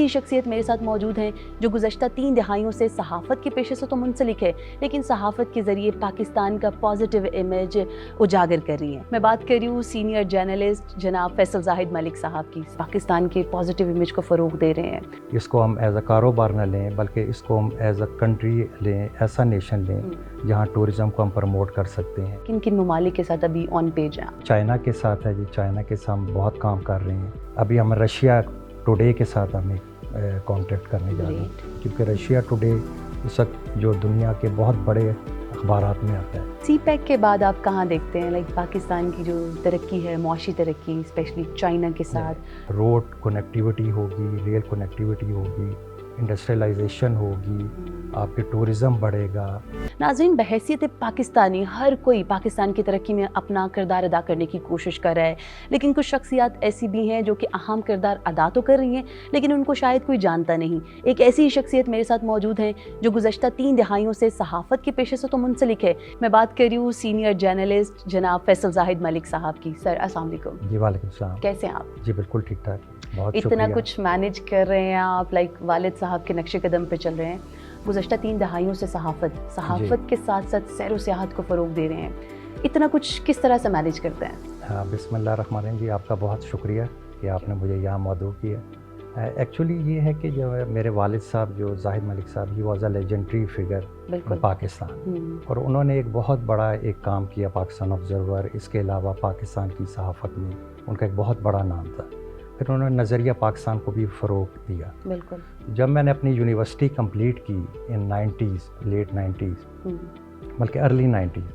ایسی شخصیت میرے ساتھ موجود ہیں جو گزشتہ 3 دہائیوں سے صحافت کے پیشے سے تو منسلک ہے، لیکن صحافت کے ذریعے پاکستان کا پازیٹیو امیج اجاگر کر رہی ہیں۔ میں بات کر رہی ہوں سینئر جرنلسٹ جناب فیصل زاہد ملک صاحب کی، پاکستان کے پازیٹیو امیج کو فروغ دے رہے ہیں۔ اس کو ہم ایز اے کاروبار نہ لیں بلکہ اس کو ہم ایز اے کنٹری لیں، ایسا نیشن لیں جہاں ٹورزم کو ہم پروموٹ کر سکتے ہیں۔ کن کن ممالک کے ساتھ ابھی آن پیج ہیں؟ چائنا کے ساتھ ہے جی، چائنا کے ساتھ ہم بہت کام کر رہے ہیں۔ ابھی ہم رشیا ٹوڈے کے ساتھ ہمیں کانٹیکٹ کرنے جا رہے ہیں، کیونکہ رشیا ٹوڈے اس وقت جو دنیا کے بہت بڑے اخبارات میں آتا ہے۔ سی پیک کے بعد آپ کہاں دیکھتے ہیں پاکستان کی جو ترقی ہے، معاشی ترقی اسپیشلی چائنا کے ساتھ؟ روڈ کنیکٹیوٹی ہوگی، ریل کنیکٹیوٹی ہوگی، انڈسٹریلائزیشن ہوگی، آپ کے ٹورزم بڑھے گا۔ ناظرین، بحیثیت پاکستانی ہر کوئی پاکستان کی ترقی میں اپنا کردار ادا کرنے کی کوشش کر رہا ہے، لیکن کچھ شخصیات ایسی بھی ہیں جو کہ اہم کردار ادا تو کر رہی ہیں لیکن ان کو شاید کوئی جانتا نہیں۔ ایک ایسی شخصیت میرے ساتھ موجود ہیں جو گزشتہ 3 دہائیوں سے صحافت کے پیشے سے تو منسلک ہے۔ میں بات کر رہی ہوں سینئر جرنلسٹ جناب فیصل زاہد ملک صاحب کی۔ سر السلام علیکم۔ جی وعلیکم السلام۔ کیسے ہیں آپ؟ جی بالکل ٹھیک ٹھاک، بہت اتنا شکریہ۔ کچھ مینیج کر رہے ہیں آپ، والد صاحب کے نقش قدم پہ چل رہے ہیں۔ گزشتہ 3 دہائیوں سے صحافت کے ساتھ ساتھ سیر و سیاحت کو فروغ دے رہے ہیں، اتنا کچھ کس طرح سے مینیج کرتے ہیں؟ ہاں، بسم اللہ الرحمن الرحیم جی، آپ کا بہت شکریہ کہ آپ نے مجھے یہاں مدعو کیا۔ ایکچولی یہ ہے کہ جو میرے والد صاحب جو زاہد ملک صاحب، he was a legendary figure Pakistan, اور انہوں نے ایک بہت بڑا ایک کام کیا پاکستان آبزرور، اس کے علاوہ پاکستان کی صحافت میں ان کا ایک بہت بڑا نام تھا۔ پھر انہوں نے نظریہ پاکستان کو بھی فروغ دیا۔ بالکل۔ جب میں نے اپنی یونیورسٹی کمپلیٹ کی ان 90s، لیٹ 90s بلکہ ارلی 90s،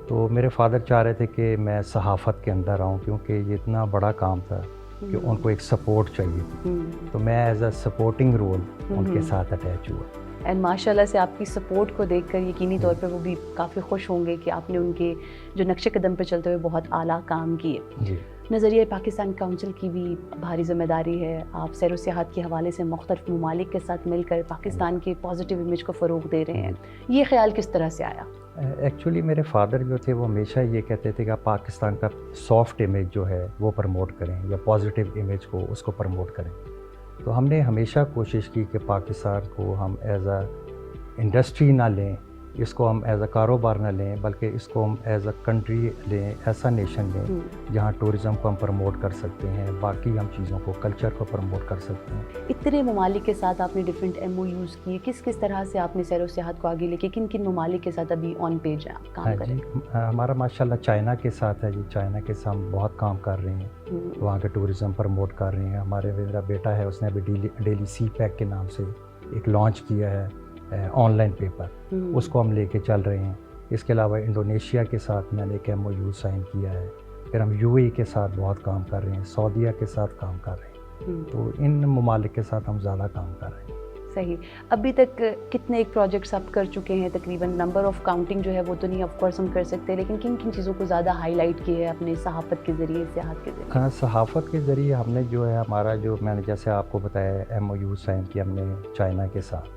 تو میرے فادر چاہ رہے تھے کہ میں صحافت کے اندر آؤں، کیونکہ یہ اتنا بڑا کام تھا کہ ان کو ایک سپورٹ چاہیے تھی، تو میں ایز اے سپورٹنگ رول ان کے ساتھ اٹیچ ہوا۔ اینڈ ماشاء اللہ سے آپ کی سپورٹ کو دیکھ کر یقینی طور پہ وہ بھی کافی خوش ہوں گے کہ آپ نے ان کے جو نقش قدم پہ چلتے ہوئے بہت اعلیٰ کام کیے۔ جی، نظریہ پاکستان کونسل کی بھی بھاری ذمہ داری ہے، آپ سیر و سیاحت کے حوالے سے مختلف ممالک کے ساتھ مل کر پاکستان کے پازیٹیو امیج کو فروغ دے رہے ہیں، یہ خیال کس طرح سے آیا؟ ایکچولی میرے فادر جو تھے وہ ہمیشہ یہ کہتے تھے کہ آپ پاکستان کا سافٹ امیج جو ہے وہ پروموٹ کریں، یا پازیٹیو امیج کو اس کو پروموٹ کریں۔ تو ہم نے ہمیشہ کوشش کی کہ پاکستان کو ہم ایز اے انڈسٹری نہ لیں، اس کو ہم ایز اے کاروبار نہ لیں بلکہ اس کو ہم ایز اے کنٹری لیں، ایسا نیشن لیں جہاں ٹورزم کو ہم پروموٹ کر سکتے ہیں، باقی ہم چیزوں کو، کلچر کو پروموٹ کر سکتے ہیں۔ اتنے ممالک کے ساتھ آپ نے ڈفرینٹ ایم او یوز کیے، کس طرح سے آپ نے سیر و سیاحت کو آگے لے کے کن ممالک کے ساتھ ابھی آن پیج ہیں آپ کام کریں؟ جی، ہمارا ماشاءاللہ چائنا کے ساتھ ہے جی، چائنا کے ساتھ ہم بہت کام کر رہے ہیں، وہاں کے ٹورزم پروموٹ کر رہے ہیں۔ میرا بیٹا ہے، اس نے ابھی ڈیلی سی پیک کے نام سے ایک لانچ کیا ہے آن لائن پیپر، اس کو ہم لے کے چل رہے ہیں۔ اس کے علاوہ انڈونیشیا کے ساتھ میں نے ایک ایم او یو سائن کیا ہے۔ پھر ہم یو اے کے ساتھ بہت کام کر رہے ہیں، سعودیہ کے ساتھ کام کر رہے ہیں، تو ان ممالک کے ساتھ ہم زیادہ کام کر رہے ہیں۔ صحیح۔ ابھی تک کتنے ایک پروجیکٹس آپ کر چکے ہیں تقریباً؟ نمبر آف کاؤنٹنگ جو ہے وہ تو نہیں آف کورس ہم کر سکتے، لیکن کن چیزوں کو زیادہ ہائی لائٹ کیا ہے اپنے صحافت کے ذریعے، سیاحت کے ذریعے؟ ہاں، صحافت کے ذریعے ہم نے جو ہے ہمارا جو میں نے جیسے آپ کو بتایا ایم او یو سائن کیا ہم نے چائنا کے ساتھ،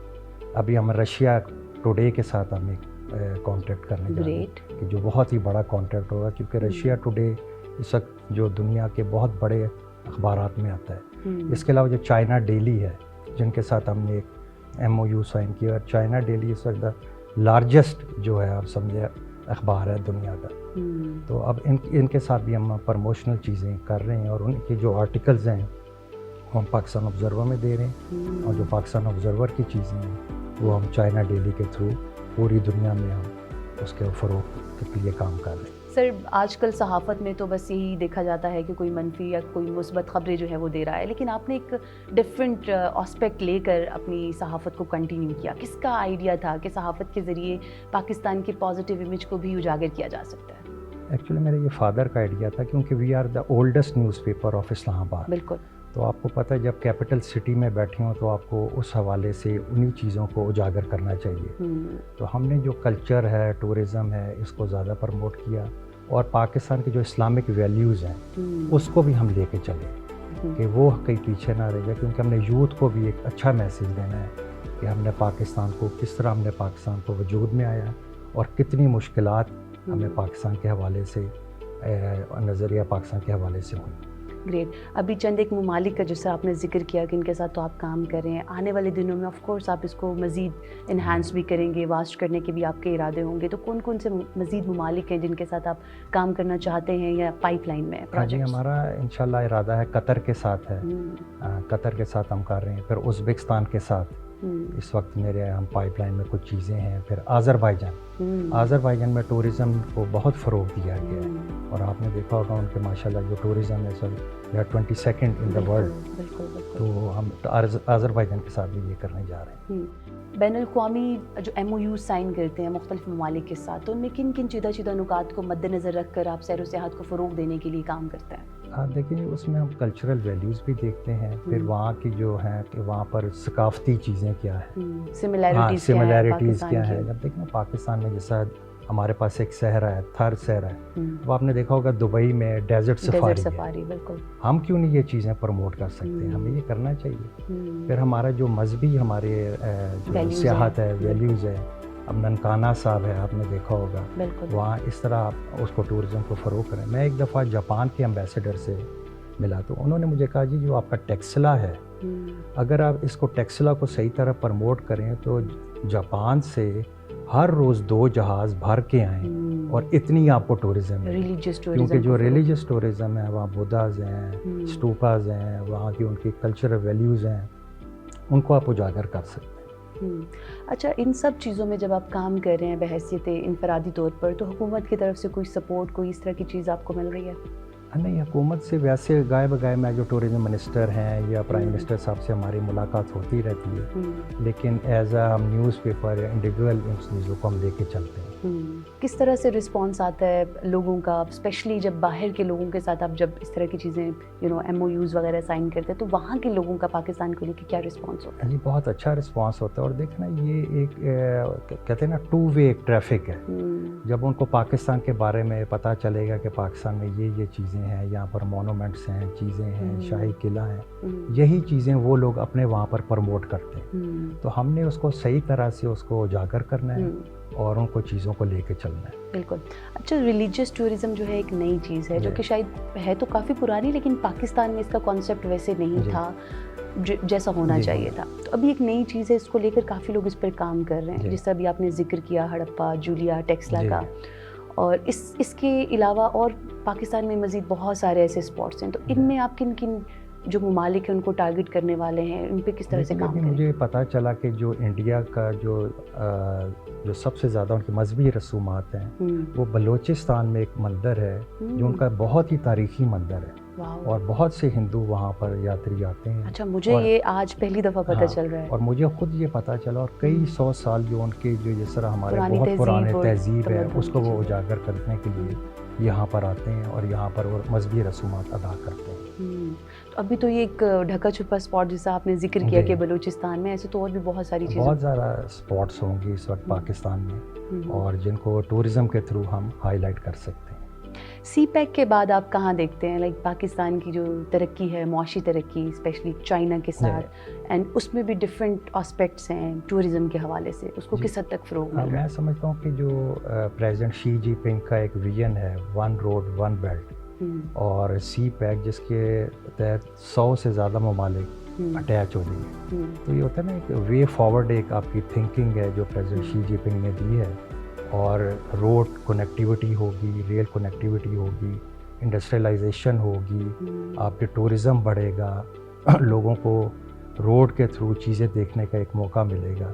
ابھی ہم رشیا ٹوڈے کے ساتھ ہم ایک کانٹیکٹ کرنے جا رہے ہیں، کہ جو بہت ہی بڑا کانٹیکٹ ہوگا، کیونکہ رشیا ٹوڈے اس وقت جو دنیا کے بہت بڑے اخبارات میں آتا ہے۔ اس کے علاوہ جو چائنا ڈیلی ہے، جن کے ساتھ ہم نے ایک ایم او یو سائن کیا، اور چائنا ڈیلی اس وقت لارجسٹ جو ہے آپ سمجھے اخبار ہے دنیا کا، تو اب ان کے ساتھ بھی ہم پروموشنل چیزیں کر رہے ہیں، اور ان کے جو آرٹیکلز ہیں وہ ہم پاکستان آبزرور میں دے رہے ہیں، اور جو پاکستان آبزرور کی چیزیں ہیں وہ ہم چائنا ڈیلی کے تھرو پوری دنیا میں ہم اس کے فروغ کے لیے کام کر رہے ہیں۔ سر، آج کل صحافت میں تو بس یہی دیکھا جاتا ہے کہ کوئی منفی یا کوئی مثبت خبریں جو ہے وہ دے رہا ہے، لیکن آپ نے ایک ڈفرینٹ آسپیکٹ لے کر اپنی صحافت کو کنٹینیو کیا۔ کس کا آئیڈیا تھا کہ صحافت کے ذریعے پاکستان کے پازیٹیو امیج کو بھی اجاگر کیا جا سکتا ہے؟ ایکچولی میرے یہ فادر کا آئیڈیا تھا، کیونکہ we are the oldest newspaper of Islamabad. بالکل۔ تو آپ کو پتہ ہے جب کیپٹل سٹی میں بیٹھے ہوں تو آپ کو اس حوالے سے انہی چیزوں کو اجاگر کرنا چاہیے، تو ہم نے جو کلچر ہے، ٹورزم ہے، اس کو زیادہ پروموٹ کیا، اور پاکستان کے جو اسلامک ویلیوز ہیں اس کو بھی ہم لے کے چلے کہ وہ کہیں پیچھے نہ رہ جائے، کیونکہ ہم نے یوتھ کو بھی ایک اچھا میسیج دینا ہے کہ ہم نے پاکستان کو کس طرح ہم نے پاکستان کو وجود میں آیا، اور کتنی مشکلات ہمیں پاکستان کے حوالے سے، نظریہ پاکستان کے حوالے سے ہوئی۔ گریٹ. ابھی چند ایک ممالک کا جیسا آپ نے ذکر کیا کہ ان کے ساتھ تو آپ کام کر رہے ہیں, آنے والے دنوں میں آف کورس آپ اس کو مزید انہانس بھی کریں گے, واسٹ کرنے کے بھی آپ کے ارادے ہوں گے, تو کون کون سے مزید ممالک ہیں جن کے ساتھ آپ کام کرنا چاہتے ہیں یا پائپ لائن میں جی ہمارا انشاءاللہ ارادہ ہے قطر کے ساتھ ہے, قطر کے ساتھ ہم کر رہے ہیں, پھر ازبکستان کے ساتھ اس وقت میرے ہم پائپ لائن میں کچھ چیزیں ہیں, پھر آذربائیجان میں ٹورزم کو بہت فروغ دیا گیا ہے, اور آپ نے دیکھا ہوگا ان کے ماشاءاللہ جو ٹورزم ہے سر they are 22nd in the world, تو ہم آذربائیجان کے ساتھ بھی یہ کرنے جا رہے ہیں. بین الاقوامی جو ایم او یو سائن کرتے ہیں مختلف ممالک کے ساتھ, تو ان میں کن کن چیدہ نکات کو مد نظر رکھ کر آپ سیر و سیاحت کو فروغ دینے کے لیے کام کرتے ہیں؟ دیکھیں اس میں ہم کلچرل ویلیوز بھی دیکتے ہیں, پھر وہاں کی جو ہیں کہ وہاں پر ثقافتی چیزیں کیا ہے, سملیرٹیز کیا ہے. جب دیکھیں پاکستان میں جیسا ہمارے پاس ایک صحرا ہے, تھر صحرا ہے, وہ آپ نے دیکھا ہوگا دبئی میں ڈیزرٹ سفاری ہے, ہم کیوں نہیں یہ چیزیں پروموٹ کر سکتے, ہمیں یہ کرنا چاہیے. پھر ہمارا جو مذہبی ہمارے جو سیاحت ہے, ویلیوز ہے, اب ننکانا صاحب ہے آپ نے دیکھا ہوگا, وہاں اس طرح آپ اس کو ٹورزم کو فروغ کریں. میں ایک دفعہ جاپان کے امبیسڈر سے ملا تو انہوں نے مجھے کہا جی جو آپ کا ٹیکسلا ہے, اگر آپ اس کو ٹیکسلا کو صحیح طرح پروموٹ کریں تو جاپان سے ہر روز 2 جہاز بھر کے آئیں اور اتنی آپ کو ٹورزم ہے, کیونکہ جو ریلیجس ٹورزم ہے وہاں بدھاز ہیں, اسٹوپاز ہیں, وہاں کی ان کی کلچرل ویلیوز ہیں, ان کو آپ اجاگر کر سکتے ہیں. اچھا, ان سب چیزوں میں جب آپ کام کر رہے ہیں بحیثیت انفرادی طور پر, تو حکومت کی طرف سے کوئی سپورٹ, کوئی اس طرح کی چیز آپ کو مل رہی ہے؟ نہیں, حکومت سے ویسے گائے بگائے میں جو ٹورزم منسٹر ہیں یا پرائم منسٹر صاحب سے ہماری ملاقات ہوتی رہتی ہے, لیکن ایز اے ہم نیوز پیپر یا انڈیویجول ان چیزوں کو ہم لے کے چلتے ہیں. کس طرح سے رسپانس آتا ہے لوگوں کا, اسپیشلی جب باہر کے لوگوں کے ساتھ آپ جب اس طرح کی چیزیں ایم او یوز وغیرہ سائن کرتے ہیں, تو وہاں کے لوگوں کا پاکستان کو لے کے کیا رسپانس ہوتا ہے؟ جی بہت اچھا رسپانس ہوتا ہے, اور دیکھنا یہ ایک کہتے ہیں نا 2 وے ٹریفک ہے. جب ان کو پاکستان کے بارے میں پتہ چلے گا کہ پاکستان میں یہ چیزیں ہیں, یہاں پر مونومنٹس ہیں, چیزیں ہیں, شاہی قلعہ ہیں, یہی چیزیں وہ لوگ اپنے وہاں پر پروموٹ کرتے ہیں, تو ہم نے اس کو صحیح طرح سے اس کو اجاگر کرنا ہے اور ان کو چیزوں کو لے کے چلنا ہے. بالکل. اچھا, ریلیجیس ٹورزم جو ہے ایک نئی چیز ہے جو کہ شاید ہے تو کافی پرانی, لیکن پاکستان میں اس کا کانسیپٹ ویسے نہیں تھا جیسا ہونا چاہیے تھا. تو ابھی ایک نئی چیز ہے, اس کو لے کر کافی لوگ اس پر کام کر رہے ہیں, جس طرح بھی آپ نے ذکر کیا ہڑپا, جولیا, ٹیکسلا کا, اور اس کے علاوہ اور پاکستان میں مزید بہت سارے ایسے اسپاٹس ہیں. تو ان میں آپ کن کن جو ممالک ہیں ان کو ٹارگٹ کرنے والے ہیں, ان پہ کس طرح سے کام کریں؟ مجھے پتہ چلا کہ جو انڈیا کا جو سب سے زیادہ ان کی مذہبی رسومات ہیں وہ بلوچستان میں ایک مندر ہے جو ان کا بہت ہی تاریخی مندر ہے, اور بہت سے ہندو وہاں پر یاتری آتے ہیں. اچھا, مجھے یہ آج پہلی دفعہ پتہ چل رہا ہے, اور مجھے خود یہ پتہ چلا, اور کئی 100 سال جو ان کے جو جس طرح ہمارے بہت پرانے تہذیب ہے اس کو وہ اجاگر کرنے کے لیے یہاں پر آتے ہیں اور یہاں پر وہ مذہبی رسومات ادا کرتے ہیں. تو ابھی تو یہ ایک ڈھکا چھپا اسپاٹ جیسا آپ نے ذکر کیا کہ بلوچستان میں, ایسے تو اور بھی بہت ساری چیزیں, بہت زیادہ اسپاٹس ہوں گی اس وقت پاکستان میں, اور جن کو ٹورزم کے تھرو ہم ہائی لائٹ کر سکتے ہیں. سی پیک کے بعد آپ کہاں دیکھتے ہیں, لائک پاکستان کی جو ترقی ہے, معاشی ترقی, اسپیشلی چائنا کے ساتھ, اینڈ اس میں بھی ڈفرینٹ آسپیکٹس ہیں ٹورزم کے حوالے سے, اس کو کس حد تک فروغ مل رہا ہے؟ میں سمجھتا ہوں کہ جو پریزیڈنٹ شی جی پنگ کا ایک ویژن ہے 1 روڈ 1 بیلٹ, اور سی پیک جس کے تحت 100 سے زیادہ ممالک اٹیچ ہو جائیں گے, تو یہ ہوتا ہے نا ایک وے فارورڈ, ایک آپ کی تھنکنگ ہے جو پریزیڈنٹ شی جی پنگ نے دی ہے, اور روڈ کنیکٹیوٹی ہوگی, ریل کنیکٹیوٹی ہوگی, انڈسٹریلائزیشن ہوگی, آپ کے ٹورزم بڑھے گا, لوگوں کو روڈ کے تھرو چیزیں دیکھنے کا ایک موقع ملے گا.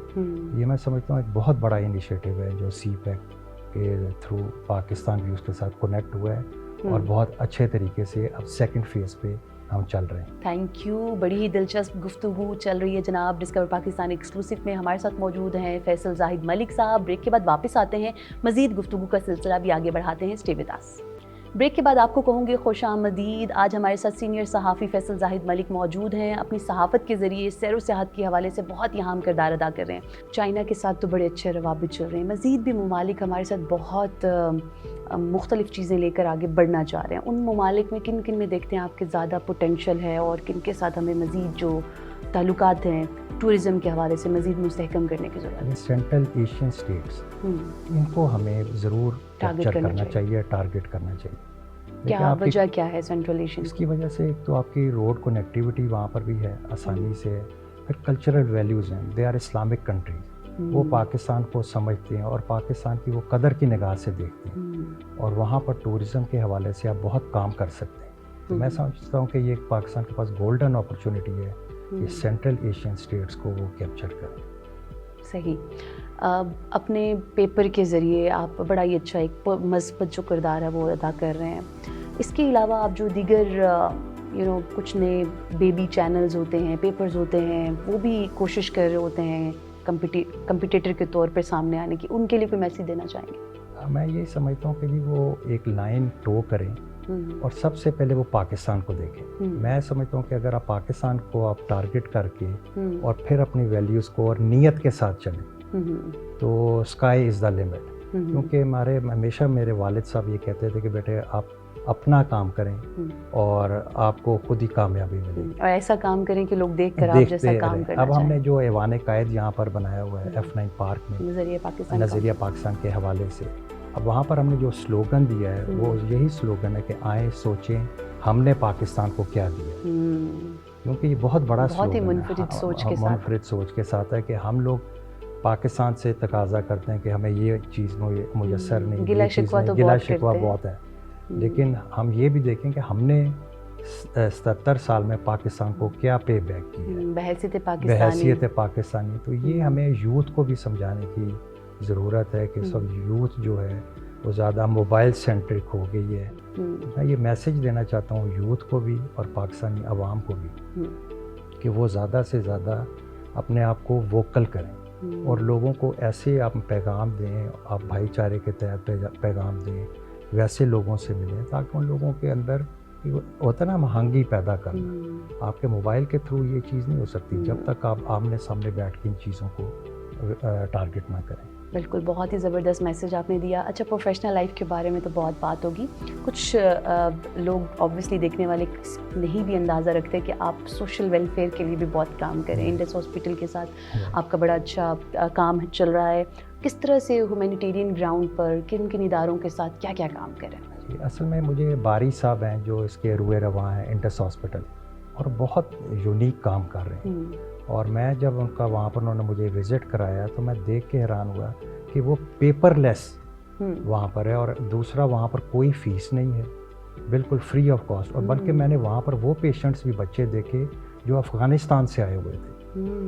یہ میں سمجھتا ہوں ایک بہت بڑا انیشیٹو ہے جو سی پیک کے تھرو پاکستان بھی اس کے ساتھ کنیکٹ ہوا ہے, اور بہت اچھے طریقے سے اب 2nd فیز پہ ہم چل رہے ہیں. Thank you. بڑی ہی دلچسپ گفتگو چل رہی ہے جناب. ڈسکور پاکستان ایکسکلوسیو میں ہمارے ساتھ موجود ہیں فیصل زاہد ملک صاحب. بریک کے بعد واپس آتے ہیں, مزید گفتگو کا سلسلہ بھی آگے بڑھاتے ہیں. Stay with us. بریک کے بعد آپ کو کہوں گے خوش آمدید. آج ہمارے ساتھ سینئر صحافی فیصل زاہد ملک موجود ہیں. اپنی صحافت کے ذریعے سیر و سیاحت کے حوالے سے بہت اہم کردار ادا کر رہے ہیں. چائنا کے ساتھ تو بڑے اچھے روابط چل رہے ہیں, مزید بھی ممالک ہمارے ساتھ بہت مختلف چیزیں لے کر آگے بڑھنا چاہ رہے ہیں. ان ممالک میں کن کن میں دیکھتے ہیں آپ کے زیادہ پوٹینشیل ہے, اور کن کے ساتھ ہمیں مزید جو تعلقات ہیں ٹورزم کے حوالے سے مزید مستحکم کرنے کی ضرورت ہے؟ سینٹرل ایشین اسٹیٹس, ان کو ہمیں ضرور کیپچر کرنا چاہیے, ٹارگٹ کرنا چاہیے. کیا وجہ کیا ہے سینٹرل ایشین؟ اس کی وجہ سے ایک تو آپ کی روڈ کنیکٹیوٹی وہاں پر بھی ہے آسانی سے، پھر کلچرل ویلیوز ہیں، دے آر اسلامک کنٹریز، وہ پاکستان کو سمجھتے ہیں اور پاکستان کی وہ قدر کی نگاہ سے دیکھتے ہیں، اور وہاں پر ٹورزم کے حوالے سے آپ بہت کام کر سکتے ہیں۔ تو میں سمجھتا ہوں کہ یہ پاکستان کے پاس گولڈن اپرچونٹی ہے کہ سینٹرل ایشین اسٹیٹس کو وہ کیپچر کریں۔ صحیح۔ اپنے پیپر کے ذریعے آپ بڑا ہی اچھا ایک مثبت جو کردار ہے وہ ادا کر رہے ہیں۔ اس کے علاوہ آپ جو دیگر کچھ نئے بیبی چینلز ہوتے ہیں، پیپرز ہوتے ہیں، وہ بھی کوشش کر رہے ہوتے ہیں کمپٹیٹر کے طور پہ سامنے آنے کی، ان کے لیے کوئی میسیج دینا چاہیں گے؟ میں یہی سمجھتا ہوں کہ جی وہ ایک لائن ٹو کریں اور سب سے پہلے وہ پاکستان کو دیکھیں۔ میں سمجھتا ہوں کہ اگر آپ پاکستان کو آپ ٹارگٹ کر کے اور پھر اپنی ویلیوز کو اور نیت کے ساتھ چلیں تو اسکائی از دا لمٹ۔ کیونکہ ہمیشہ میرے والد صاحب یہ کہتے تھے کہ بیٹے آپ اپنا کام کریں اور آپ کو خود ہی کامیابی ملے گی، اور ایسا کام کریں کہ لوگ دیکھ کر آپ جیسا کام کرنا اب ہم نے جو ایوان قائد یہاں پر بنایا ہوا ہے F9 پارک میں نظریہ پاکستان کے حوالے سے، اب وہاں پر ہم نے جو سلوگن دیا ہے وہ یہی سلوگن ہے کہ آئیں سوچیں ہم نے پاکستان کو کیا دیا، کیونکہ یہ بہت بڑا سلوگن ہے، منفرد سوچ کے ساتھ ہے کہ ہم لوگ پاکستان سے تقاضا کرتے ہیں کہ ہمیں یہ چیز میسر نہیں، گلا شکوہ بہت ہے، لیکن ہم یہ بھی دیکھیں کہ ہم نے 77 سال میں پاکستان کو کیا پے بیک کی ہے بحیثیت پاکستانی۔ تو یہ ہمیں یوتھ کو بھی سمجھانے کی ضرورت ہے کہ سب یوتھ جو ہے وہ زیادہ موبائل سینٹرک ہو گئی ہے۔ میں یہ میسیج دینا چاہتا ہوں یوتھ کو بھی اور پاکستانی عوام کو بھی کہ وہ زیادہ سے زیادہ اپنے آپ کو ووکل کریں اور لوگوں کو ایسے آپ پیغام دیں، آپ بھائی چارے کے تحت پیغام دیں، ویسے لوگوں سے ملیں تاکہ ان لوگوں کے اندر ہوتا نا مہنگی پیدا کرنا۔ آپ کے موبائل کے تھرو یہ چیز نہیں ہو سکتی جب تک آپ آمنے سامنے بیٹھ کے ان چیزوں کو ٹارگٹ نہ کریں۔ بالکل، بہت ہی زبردست میسیج آپ نے دیا۔ اچھا، پروفیشنل لائف کے بارے میں تو بہت بات ہوگی، کچھ لوگ آبویسلی دیکھنے والے نہیں بھی اندازہ رکھتے کہ آپ سوشل ویلفیئر کے لیے بھی بہت کام کریں، انڈس ہاسپٹل کے ساتھ آپ کا بڑا اچھا کام چل رہا ہے، کس طرح سے ہیومینیٹیرین گراؤنڈ پر کن کن اداروں کے ساتھ کیا کیا کام کریں؟ اصل میں مجھے باری صاحب ہیں جو اس کے روئے رواں ہیں انڈس ہاسپٹل، اور بہت یونیک کام کر رہے ہیں، اور میں جب ان کا وہاں پر انہوں نے مجھے وزٹ کرایا تو میں دیکھ کے حیران ہوا کہ وہ پیپر لیس وہاں پر ہے، اور دوسرا وہاں پر کوئی فیس نہیں ہے، بالکل فری آف کاسٹ، اور بلکہ میں نے وہاں پر وہ پیشنٹس بھی بچے دیکھے جو افغانستان سے آئے ہوئے تھے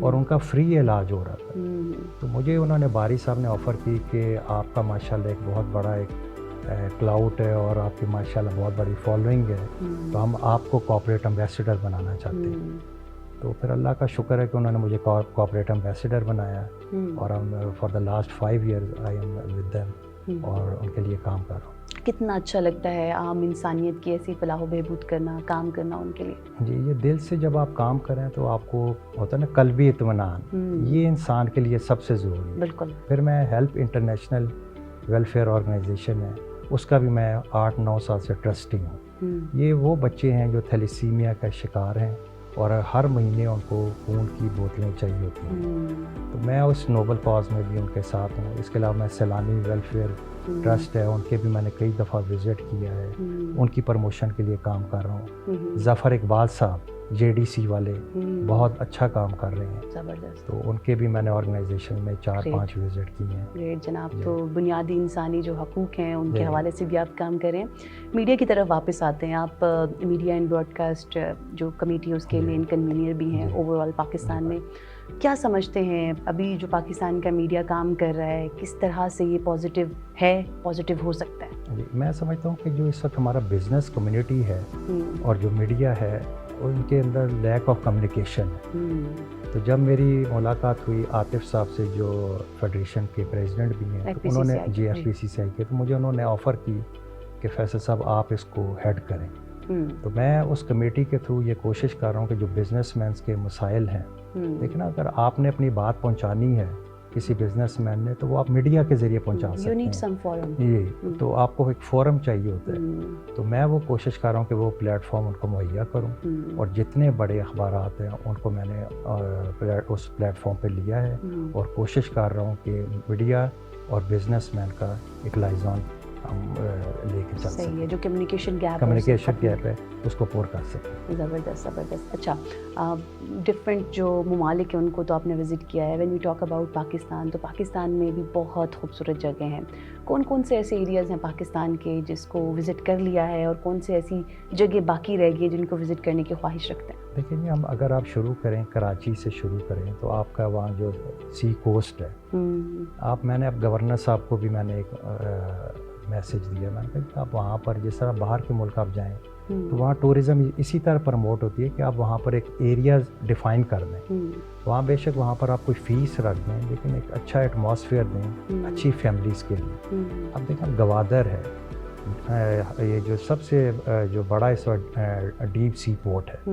اور ان کا فری علاج ہو رہا تھا۔ تو مجھے انہوں نے باری صاحب نے آفر کی کہ آپ کا ماشاءاللہ ایک بہت بڑا ایک کلاؤڈ ہے اور آپ کی ماشاءاللہ بہت بڑی فالوئنگ ہے، تو ہم آپ کو کارپوریٹ ایمبیسیڈر بنانا چاہتے ہیں۔ تو پھر اللہ کا شکر ہے کہ انہوں نے مجھے کارپوریٹ ایمبیسیڈر بنایا، اور ہم for the last 5 years I am with them اور ان کے لیے کام کر رہا ہوں۔ کتنا اچھا لگتا ہے عام انسانیت کی ایسی فلاح و بہبود کرنا، کام کرنا ان کے لیے۔ جی، یہ دل سے جب آپ کام کریں تو آپ کو ہوتا ہے نا قلبی اطمینان، یہ انسان کے لیے سب سے ضروری ہے۔ بالکل۔ پھر میں ہیلپ انٹرنیشنل ویلفیئر آرگنائزیشن ہے، اس کا بھی میں 8-9 سال سے ٹرسٹی ہوں۔ یہ وہ بچے ہیں جو تھیلیسیمیا کا شکار ہیں اور ہر مہینے ان کو خون کی بوتلیں چاہیے ہوتی ہیں، تو میں اس نوبل کاز میں بھی ان کے ساتھ ہوں۔ اس کے علاوہ میں سیلانی ویلفیئر ٹرسٹ ہے، ان کے بھی میں نے کئی دفعہ وزٹ کیا ہے، ان کی پروموشن کے لیے کام کر رہا ہوں۔ ظفر اقبال صاحب JDC والے بہت اچھا کام کر رہے ہیں، زبردست، تو ان کے بھی میں نے آرگنائزیشن میں 4-5 وزٹ کی ہیں۔ گریٹ جناب، تو بنیادی انسانی جو حقوق ہیں ان کے حوالے سے بھی آپ کام کریں۔ میڈیا کی طرف واپس آتے ہیں، آپ میڈیا اینڈ براڈ کاسٹ جو کمیٹی ہے اس کے مین کنوینر بھی ہیں اوور آل پاکستان میں، کیا سمجھتے ہیں ابھی جو پاکستان کا میڈیا کام کر رہا ہے کس طرح سے یہ پازیٹیو ہے، پازیٹیو ہو سکتا ہے؟ میں سمجھتا ہوں کہ جو اس وقت ہمارا بزنس کمیونٹی ہے اور جو میڈیا ہے ان کے اندر لیک آف کمیونیکیشن ہے۔ تو جب میری ملاقات ہوئی عاطف صاحب سے جو فیڈریشن کے پریزیڈنٹ بھی ہیں، تو انہوں نے FPCCI کے، تو مجھے انہوں نے آفر کی کہ فیصل صاحب آپ اس کو ہیڈ کریں۔ تو میں اس کمیٹی کے تھرو یہ کوشش کر رہا ہوں کہ جو بزنس مینس کے مسائل ہیں، لیکن اگر آپ نے اپنی بات پہنچانی ہے کسی بزنس مین نے تو وہ آپ میڈیا کے ذریعے پہنچا سکتے ہیں، یہ تو آپ کو ایک فورم چاہیے ہوتا ہے۔ تو میں وہ کوشش کر رہا ہوں کہ وہ پلیٹ فارم ان کو مہیا کروں، اور جتنے بڑے اخبارات ہیں ان کو میں نے اس پلیٹ فارم پہ لیا ہے، اور کوشش کر رہا ہوں کہ میڈیا اور بزنس مین کا ایک لائزان ہم لے کے چل صحیح ہے، سکیں. جو کمیونیکیشن گیپ گیپ ہے اس کو پور کر سکیں. زبردست. اچھا، ڈفرینٹ جو ممالک ہیں ان کو تو آپ نے وزٹ کیا ہے. When you talk about Pakistan, تو پاکستان میں بھی بہت خوبصورت جگہ ہیں. کون کون سے ایسے ایریاز ہیں پاکستان کے جس کو وزٹ کر لیا ہے، اور کون سے ایسی جگہ باقی رہ گئی ہیں جن کو وزٹ کرنے کی خواہش رکھتے ہیں؟ دیکھیں جی، ہم اگر آپ شروع کریں کراچی سے شروع کریں تو آپ کا وہاں جو سی کوسٹ ہے، میں نے اب گورنر صاحب کو بھی میں نے ایک میسیج دیا. میں نے کہا کہ آپ وہاں پر جس طرح باہر کے ملک آپ جائیں تو وہاں ٹورزم اسی طرح پروموٹ ہوتی ہے کہ آپ وہاں پر ایک ایریا ڈیفائن کر دیں. وہاں بے شک وہاں پر آپ کوئی فیس رکھ دیں، لیکن ایک اچھا ایٹماسفیئر دیں اچھی فیملیز کے لیے. اب دیکھیں گوادر ہے، یہ جو سب سے جو بڑا اس وقت ڈیپ سی پورٹ ہے،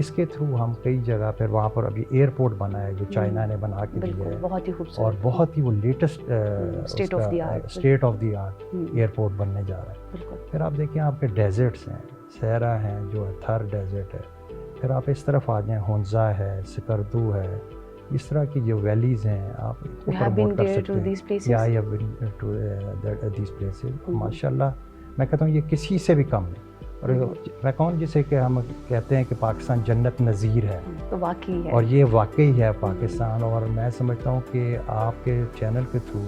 اس کے تھرو ہم کئی جگہ پھر وہاں پر ابھی ایئرپورٹ بنا ہے جو چائنا نے بنا کے دیا ہے، بہت ہی خوبصورت اور بہت ہی وہ latest state of the art airport بننے جا رہا ہے. پھر آپ دیکھیں آپ کے ڈیزرٹس ہیں، سہرا ہیں جو تھر ڈیزرٹ ہے. پھر آپ اس طرف آ جائیں، ہنزا ہے، سکردو ہے، اس طرح کی جو ویلیز ہیں آپ کو پروموٹ کر سکتے ہیں. ماشاء اللہ میں کہتا ہوں یہ کسی سے بھی کم ہے. اور میں کہوں جسے کہ ہم کہتے ہیں کہ پاکستان جنت نظیر ہے، تو واقعی ہے، اور یہ واقعی ہے پاکستان. اور میں سمجھتا ہوں کہ آپ کے چینل کے تھرو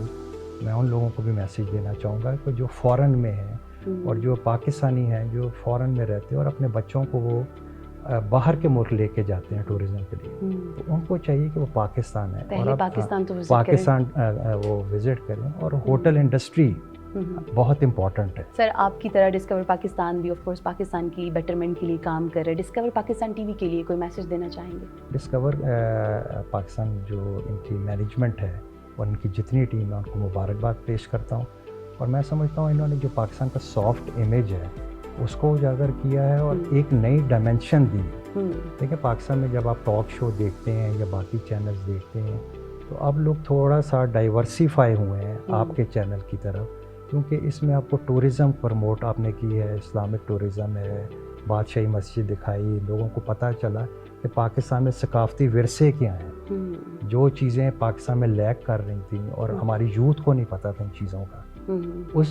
میں ان لوگوں کو بھی میسیج دینا چاہوں گا کہ جو فورن میں ہیں اور جو پاکستانی ہیں جو فورن میں رہتے ہیں اور اپنے بچوں کو وہ باہر کے ملک لے کے جاتے ہیں ٹورزم کے لیے، تو ان کو چاہیے کہ وہ پاکستان ہے اور پاکستان وہ وزٹ کریں. اور ہوٹل انڈسٹری بہت امپورٹنٹ ہے. سر آپ کی طرح ڈسکور پاکستان بھی آف کورس پاکستان کی بیٹرمنٹ کے لیے کام کر رہے ہیں. ڈسکور پاکستان ٹی وی کے لیے کوئی میسج دینا چاہیں گے؟ ڈسکور پاکستان جو ان کی مینجمنٹ ہے اور ان کی جتنی ٹیم ہے ان کو مبارکباد پیش کرتا ہوں. اور میں سمجھتا ہوں انہوں نے جو پاکستان کا سافٹ امیج ہے اس کو اجاگر کیا ہے اور ایک نئی ڈائمینشن دی. دیکھیں پاکستان میں جب آپ ٹاک شو دیکھتے ہیں یا باقی چینلز دیکھتے ہیں تو اب لوگ تھوڑا سا ڈائیورسیفائی ہوئے ہیں آپ کے چینل کی طرف، کیونکہ اس میں آپ کو ٹورزم پروموٹ آپ نے کی ہے، اسلامک ٹورزم ہے، بادشاہی مسجد دکھائی، لوگوں کو پتہ چلا کہ پاکستان میں ثقافتی ورثے کیا ہیں، جو چیزیں پاکستان میں لیک کر رہی تھیں اور ہماری یوتھ کو نہیں پتہ تھا ان چیزوں کا،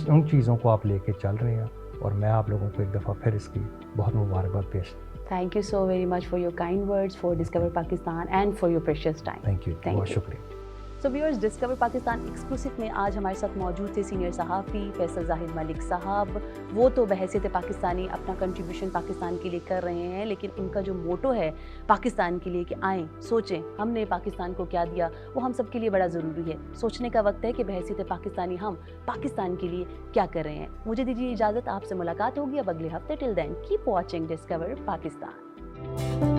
ان چیزوں کو آپ لے کے چل رہے ہیں. اور میں آپ لوگوں کو ایک دفعہ پھر اس کی بہت مبارکباد پیش. Thank you so very much for your kind words for discover Pakistan and for your precious time. Thank you, بہت شکریہ. سو ویورز، ڈسکور پاکستان ایکسکلوسیو میں آج ہمارے ساتھ موجود تھے سینئر صحافی فیصل زاہد ملک صاحب. وہ تو بحیثیت پاکستانی اپنا کنٹریبیوشن پاکستان کے لیے کر رہے ہیں، لیکن ان کا جو موٹو ہے پاکستان کے لیے کہ آئیں سوچیں ہم نے پاکستان کو کیا دیا، وہ ہم سب کے لیے بڑا ضروری ہے. سوچنے کا وقت ہے کہ بحیثیت پاکستانی ہم پاکستان کے لیے کیا کر رہے ہیں. مجھے دیجیے اجازت، آپ سے ملاقات ہوگی اب اگلے ہفتے. Till then keep watching discover Pakistan.